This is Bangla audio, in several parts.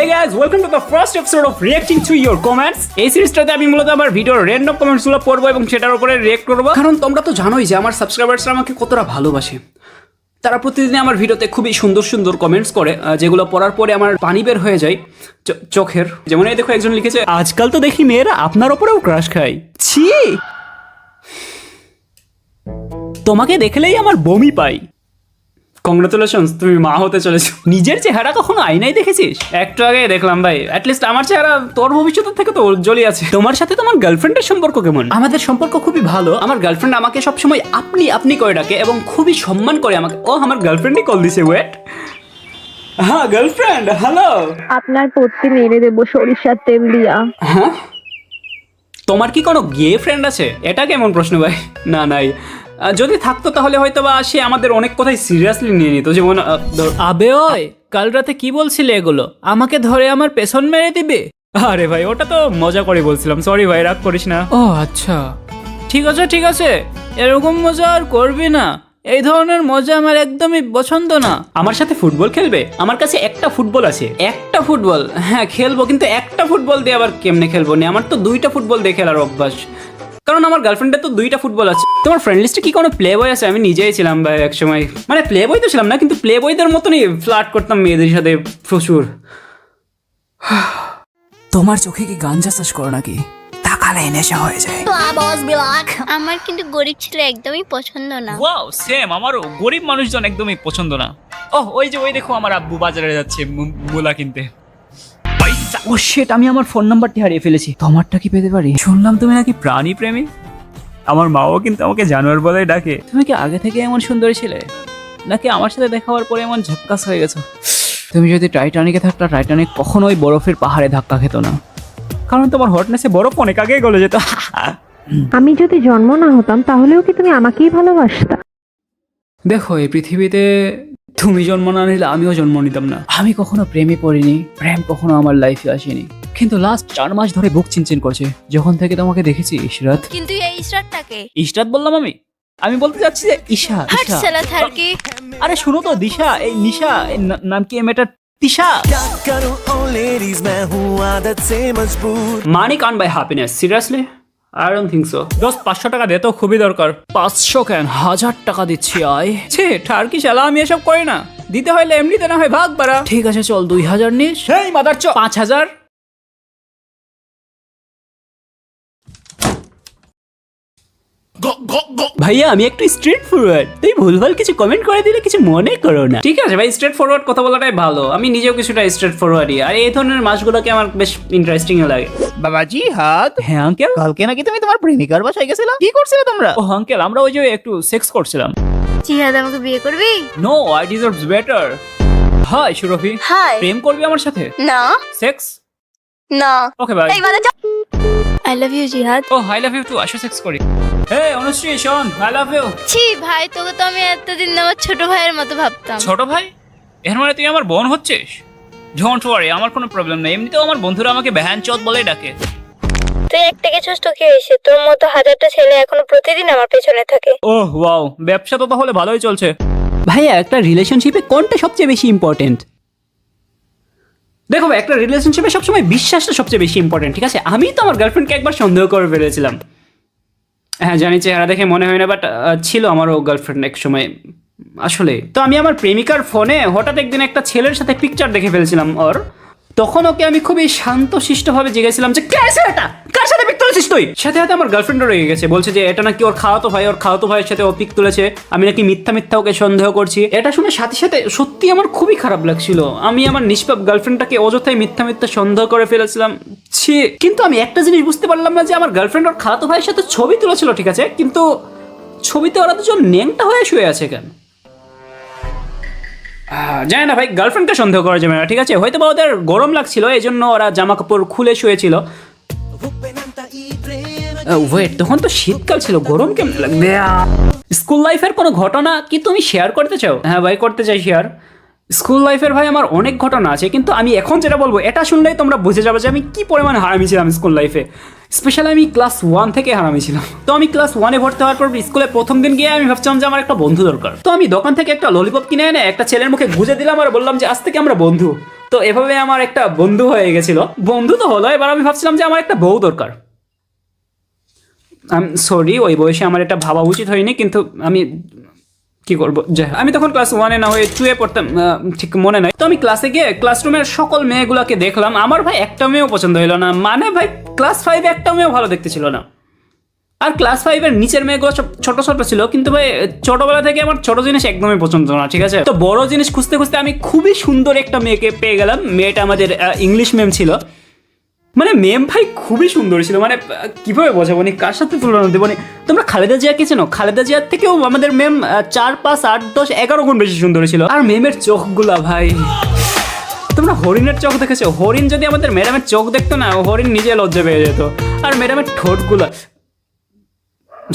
Hey guys, welcome to the first episode of reacting to your comments. এই সিরিজটাতে আমি মূলত আমার ভিডিওর র্যান্ডম কমেন্টসগুলো পড়বো এবং সেটার উপরে রিঅ্যাক্ট করবো, কারণ তোমরা তো জানোই যে আমার সাবস্ক্রাইবার্সরা আমাকে কতটা ভালোবাসে। তারা প্রতিদিন আমার ভিডিওতে খুবই সুন্দর সুন্দর কমেন্টস করে, যেগুলো পড়ার পরে আমার পানি বের হয়ে যায় চোখের। যেমন এই দেখো, একজন লিখেছে, আজকাল তো দেখি মেয়েরা আপনার ওপরেও ক্রাশ খায়। ছি, তোমাকে দেখলেই আমার বমি পাই। কংগ্রাচুলেশনস, তুমি মা হতে চলেছো। নিজের চেহারা কখনো আয়নায় দেখেছিস? একটু আগে দেখলাম ভাই। অ্যাটলিস্ট আমার চেহারা তোর ভবিষ্যতের থেকে তো উজ্জ্বলই আছে। তোমার সাথে তোমার গার্লফ্রেন্ডের সম্পর্ক কেমন? আমাদের সম্পর্ক খুবই ভালো। আমার গার্লফ্রেন্ড আমাকে সবসময় আপনি আপনি করে ডাকে এবং খুবই সম্মান করে আমাকে। ও আমার গার্লফ্রেন্ডই কল দিছে। ওয়েট, হ্যাঁ গার্লফ্রেন্ড, হ্যালো। আপনার পড়তে মেরে দেবো সরিষার তেল দিয়া। হ্যাঁ, তোমার কি কোনো গে ফ্রেন্ড আছে? এটা কেমন প্রশ্ন ভাই? না নাই, যদি থাকতো তাহলে হয়তো বা সে আমাদের অনেক কথাই সিরিয়াসলি নিয়ে নিত। যেমন আবে ওই, কাল রাতে কি বলছিলে এগুলো? আমাকে ধরে আমার পেছন মেরে দিবে? আরে ভাই, ওটা তো মজা করে বলছিলাম। সরি ভাই, রাগ করিস না। ও আচ্ছা, ঠিক আছে ঠিক আছে, এরকম মজা আর করবি না। এই ধরনের মজা আমার একদমই পছন্দ না। আমার সাথে ফুটবল খেলবে? আমার কাছে একটা ফুটবল আছে। একটা ফুটবল? হ্যাঁ খেলবো, কিন্তু একটা ফুটবল দিয়ে আবার কেমনে খেলবো? না, আমার তো দুইটা ফুটবল দিয়ে খেলার অভ্যাস, কারণ আমার গার্লফ্রেন্ডের তো দুইটা ফুটবল আছে। তোমার ফ্রেন্ড লিস্টে কি কোনো প্লে বয় আছে? আমি নিজেই ছিলাম ভাই এক সময়। মানে প্লে বয় তো ছিলাম না, কিন্তু প্লে বয়দের মতনই ফ্লার্ট করতাম মেয়েদের সাথে প্রচুর। তোমার চোখে কি গাঞ্জা চাষ করো নাকি? তাকালে নেশা হয়ে যায়। আমার কিন্তু গরিব ছেলে একদমই পছন্দ না। ওয়াও, সেম, আমারও গরিব মানুষজন একদমই পছন্দ না। ওই যে ওই দেখো, আমার আব্বু বাজারে যাচ্ছে মূলা কিনতে। ও শিট, আমি আমার ফোন নাম্বারটি হারিয়ে ফেলেছি। তোমারটা কি পেতে পারি? শুনলাম তুমি নাকি প্রাণী প্রেমী। আমার মাও কিন্তু আমাকে জানোয়ার বলে ডাকে। তুমি কি আগে থেকে এমন সুন্দরী ছিলে, নাকি আমার সাথে দেখা হওয়ার পরে এমন ঝাক্কাস হয়ে গেছো? তুমি যদি টাইটানিকে থাকতা, টাইটানিক কখনোই বরফের পাহাড়ে ধাক্কা খেত না, কারণ তোমার হটনেসে বরফ অনেক আগেই গলে যেত। আমি যদি জন্ম না হতাম তাহলেও কি তুমি আমাকেই ভালোবাসতা? দেখো, এই পৃথিবীতে তুমি জন্ম না নিলে আমিও জন্ম নিতাম না। আমি কখনো প্রেমে পড়িনি, প্রেম কখনো আমার লাইফে আসেনি, কিন্তু লাস্ট 4 মাস ধরে বুক চিনচিন করছে যখন থেকে তোমাকে দেখেছি ইশরাত। কিন্তু এই ইশরাতটাকে ইশরাত বললাম আমি বলতে চাচ্ছি যে ঈশা। হাট সালা থারকি। আরে শুনো তো, দিশা, এই নিশা, এই নাম কি মেয়েটার? তিশা। মানি কান by happiness, seriously? I don't think so. দোস্ত 500 টাকা দে তো, খুবই দরকার। 500 কেন, 1000 টাকা দিচ্ছি আয়। ছে ঠারকি শালা, আমি এসব করি না। দিতে হইলে এমনিতে না হয় ভাগ বাড়া। ঠিক আছে চল, 2000 নিস। সেই মাদার চো, 5000। ভাইয়া, আমি একটু স্ট্রেট ফরওয়ার্ড, তুই ভুলভাল কিছু কমেন্ট করে দিলে কিছু মনে করো না। ঠিক আছে ভাই, স্ট্রেট ফরওয়ার্ড কথা বলাটাই ভালো। আমি নিজেও কিছুটা স্ট্রেট ফরওয়ার্ডই, আর এই ধরনের মাসগুলোকে আমার বেশ ইন্টারেস্টিং লাগে। বাবাজি হাত। হ্যাঁ আঙ্কেল। কালকে নাকি তুমি তোমার প্রেমিকার বাসায় গেছিলে, কি করছিলে তোমরা? ও আঙ্কেল, আমরা ওই যে একটু সেক্স করছিলাম। জিহাদ আমাকে বিয়ে করবি? No, I deserves better. Hi Surabhi, hi. প্রেম করবি আমার সাথে? না সেক্স? না। Okay bye. এই বাজে আই লাভ ইউ জিহাদ। ও আই লাভ ইউ টু, আসো সেক্স করি। হে অনুশ্রী, শোন, আই লাভ ইউ। ছি ভাই, তোকে তো আমি এতদিন আমার ছোট ভাইয়ের মতো ভাবতাম। ছোট ভাই? এর মানে তুই আমার বোন হচ্ছিস? ডোন্ট ওয়ারি, আমার কোনো প্রবলেম নেই। এমনিতেও আমার বন্ধুরা আমাকে বেহান চোদ বলেই ডাকে। তুই একটা কিছু তোকে এসে তোর মতো হাজারটা ছেলে এখনো প্রতিদিন আমার পেছনে থাকে। ওহ ওয়াও, ব্যবসা তো তাহলে ভালোই চলছে। ভাইয়া, একটা রিলেশনশিপে কোনটা সবচেয়ে বেশি ইম্পর্টেন্ট? দেখো ভাই, একটা রিলেশনশিপে সবসময় বিশ্বাসটা সবচেয়ে বেশি ইম্পর্টেন্ট, ঠিক আছে? আমি তো আমার গার্লফ্রেন্ডকে একবার সন্দেহ করে ফেলেছিলাম। হ্যাঁ জানি, চেহারা দেখে মনে হয় না, বাট ছিল আমারও গার্লফ্রেন্ড এক সময় আসলে। তো আমি আমার প্রেমিকার ফোনে হঠাৎ একদিন একটা ছেলের সাথে পিকচার দেখে ফেলেছিলাম ওর। তখন ওকে আমি খুবই শান্তশিষ্টভাবে জিজ্ঞেসলাম যে কে আছে এটা, কার সাথে পিক তুলেছিস তুই? সাথে সাথে আমার গার্লফ্রেন্ডও রয়ে গেছে, বলছে যে এটা নাকি ওর খাওয়াতো ভাইয়ের সাথে ও পিক তুলেছে, আমি নাকি মিথ্যা ওকে সন্দেহ করছি। এটা শুনে সাথে সাথে সত্যি আমার খুবই খারাপ লাগছিল। আমি আমার নিষ্পাপ গার্লফ্রেন্ডটাকে অযথাই মিথ্যা সন্দেহ করে ফেলেছিলাম। ছি, কিন্তু আমি একটা জিনিস বুঝতে পারলাম না যে আমার গার্লফ্রেন্ড ওর খাওয়াতো ভাইয়ের সাথে ছবি তুলেছিল, ঠিক আছে, কিন্তু ছবিতে ওরা দুজন ন্যাংটা হয়ে শুয়ে আছে কেন? জানি না ভাই, গার্লফ্রেন্ডকে সন্দেহ করা যাবে না, ঠিক আছে? হয়তো বা ওদের গরম লাগছিল, এই জন্য ওরা জামা কাপড় খুলে শুয়েছিল। ওয়েট, তখন তো শীতকাল ছিল, গরম কেমন লাগবে? স্কুল লাইফের কোনো ঘটনা কি তুমি শেয়ার করতে চাও? হ্যাঁ ভাই, করতে চাই শেয়ার। স্কুল লাইফের ভাই আমার অনেক ঘটনা আছে, কিন্তু আমি এখন যেটা বলবো এটা শুনলেই তোমরা বুঝে যাবে যে আমি কি পরিমাণে হারামি ছিলাম স্কুল লাইফে। স্পেশালি আমি ক্লাস 1 থেকে হারামি ছিলাম। তো আমি ক্লাস 1-এ ভর্তি হওয়ার পর স্কুলে প্রথম দিন গিয়ে আমি ভাবছিলাম যে আমার একটা বন্ধু দরকার। তো আমি দোকান থেকে একটা ললিপপ কিনে এনে একটা ছেলের মুখে গুজে দিলাম আর বললাম যে আজ থেকে আমরা বন্ধু। তো এভাবে আমার একটা বন্ধু হয়ে গেছিল। বন্ধু তো হলো, এবার আমি ভাবছিলাম যে আমার একটা বউ দরকার। সরি, ওই বয়সে আমার এটা ভাবা উচিত হয়নি, কিন্তু আমি কি করবো, আমি তখন ক্লাস 1-এ না হয়ে 2-এ পড়তাম, ঠিক মনে নাই। তো আমি ক্লাসে গিয়ে ক্লাসরুমের সকল মেয়েগুলোকে দেখলাম, আমার ভাই একটা মেয়েও পছন্দ হইলো না। মানে ভাই ক্লাস 5-এ একটা মেয়েও ভালো দেখতে ছিল না। আর ক্লাস 5-এর নিচের মেয়েগুলো সব ছোট ছোট ছিল, কিন্তু ভাই ছোটবেলা থেকে আমার ছোট জিনিস একদমই পছন্দ না, ঠিক আছে। তো বড় জিনিস খুঁজতে খুঁজতে আমি খুবই সুন্দর একটা মেয়েকে পেয়ে গেলাম। মেয়েটা আমাদের ইংলিশ ম্যাম ছিল। মানে ম্যাম ভাই খুবই সুন্দর ছিল, মানে কিভাবে বোঝাবো, কার সাথে তুলনা দেবো। তোমরা খালেদা জিয়াকে চেনো? খালেদা জিয়ার থেকেও আমাদের ম্যাম 4, 5, 8, 10, 11 গুণ বেশি সুন্দর ছিল। আর ম্যামের চোখগুলা ভাই, তোমরা হরিণের চোখ দেখেছো? হরিণ যদি আমাদের ম্যাডামের চোখ দেখতো না, হরিণ নিজে লজ্জা পেয়ে যেত। আর ম্যাডামের ঠোঁটগুলা,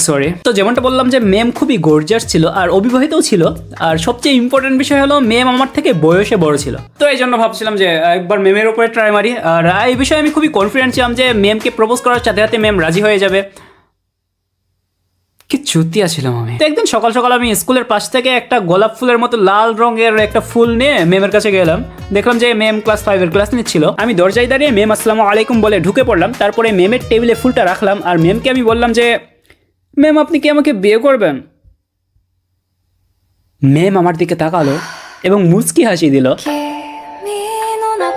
সরি। তো যেমনটা বললাম যে ম্যাম খুবই গর্জিয়াস ছিল আর অবিবাহিতও ছিল। আর সবচেয়ে ইম্পর্টেন্ট বিষয় হলো ম্যাম আমার থেকে বয়সে বড় ছিল। তো এই জন্য ভাবছিলাম যে একবার ম্যামের উপরে ট্রাই মারি। আর এই বিষয়ে আমি খুবই কনফিডেন্ট ছিলাম যে ম্যামকে প্রপোজ করার সাথে সাথে ম্যাম রাজি হয়ে যাবে। কি চুতিয়া ছিলাম আমি। তো একদিন সকাল সকাল আমি স্কুলের পাশ থেকে একটা গোলাপ ফুলের মতো লাল রঙের একটা ফুল নিয়ে ম্যামের কাছে গেলাম। দেখলাম যে ম্যাম ক্লাস 5-এর ক্লাস নিচ্ছিল। আমি দরজায় দাঁড়িয়ে ম্যাম আসসালামু আলাইকুম বলে ঢুকে পড়লাম। তারপরে ম্যামের টেবিলে ফুলটা রাখলাম আর ম্যামকে আমি বললাম যে ম্যাম আপনি কি আমাকে বিয়ে করবেন? ম্যাম আমার দিকে তাকালো এবং মুচকি হাসি দিল।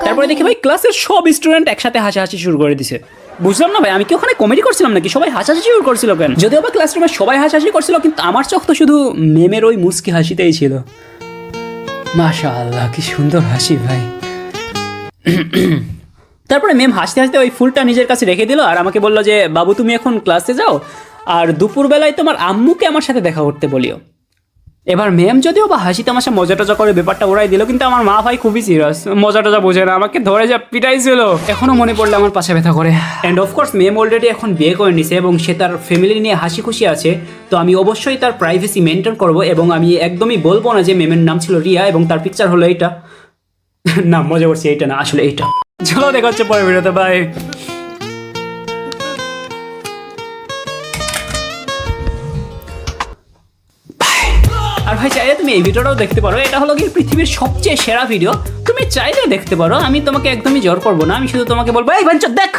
তারপরে দেখি ভাই ক্লাসের সব স্টুডেন্ট একসাথে হাসাহাসি শুরু করে দিছে। বুঝলাম না ভাই, আমি কি ওখানে কমেডি করছিলাম নাকি? সবাই হাসাহাসি শুরু করছিল কেন? যদিও বা ক্লাসরুমে সবাই হাসাহাসি করছিল, কিন্তু আমার চোখ তো শুধু ম্যামের ওই মুচকি হাসিতেই ছিল। মাশাআল্লাহ, কি সুন্দর হাসি ভাই। তারপরে ম্যাম হাসতে হাসতে ওই ফুলটা নিজের কাছে রেখে দিল আর আমাকে বললো যে বাবু তুমি এখন ক্লাসে যাও আর দুপুরবেলায় তোমার আম্মুকে আমার সাথে দেখা করতে বলিও। এবার ম্যাম যদিও বা হাসি তামাশা মজা টজা করে ব্যাপারটা ওরাই দিল, কিন্তু আমার মা ভাই খুবই সিরিয়াস, মজা টজা বোঝে না, আমাকে ধরে যা পিটাইছিল এখনো মনে পড়লে আমার পাশে ব্যথা করে। অ্যান্ড অফকোর্স ম্যাম অলরেডি এখন বিয়ে করে নিছে এবং সে তার ফ্যামিলি নিয়ে হাসি খুশি আছে। তো আমি অবশ্যই তার প্রাইভেসি মেনটেন করব এবং আমি একদমই বলবো না যে ম্যামের নাম ছিল রিয়া এবং তার পিকচার হলো এইটা। না, মজা করছি, এইটা না, আসলে এইটা। চলো দেখা হচ্ছে পরের ভিডিওতে, বাই। আর ভাই চাইলে তুমি এই ভিডিওটাও দেখতে পারো, এটা হলো কি পৃথিবীর সবচেয়ে সেরা ভিডিও, তুমি চাইলে দেখতে পারো। আমি তোমাকে একদমই জোর করবো না, আমি শুধু তোমাকে বলবো এই বাঞ্চা দেখ।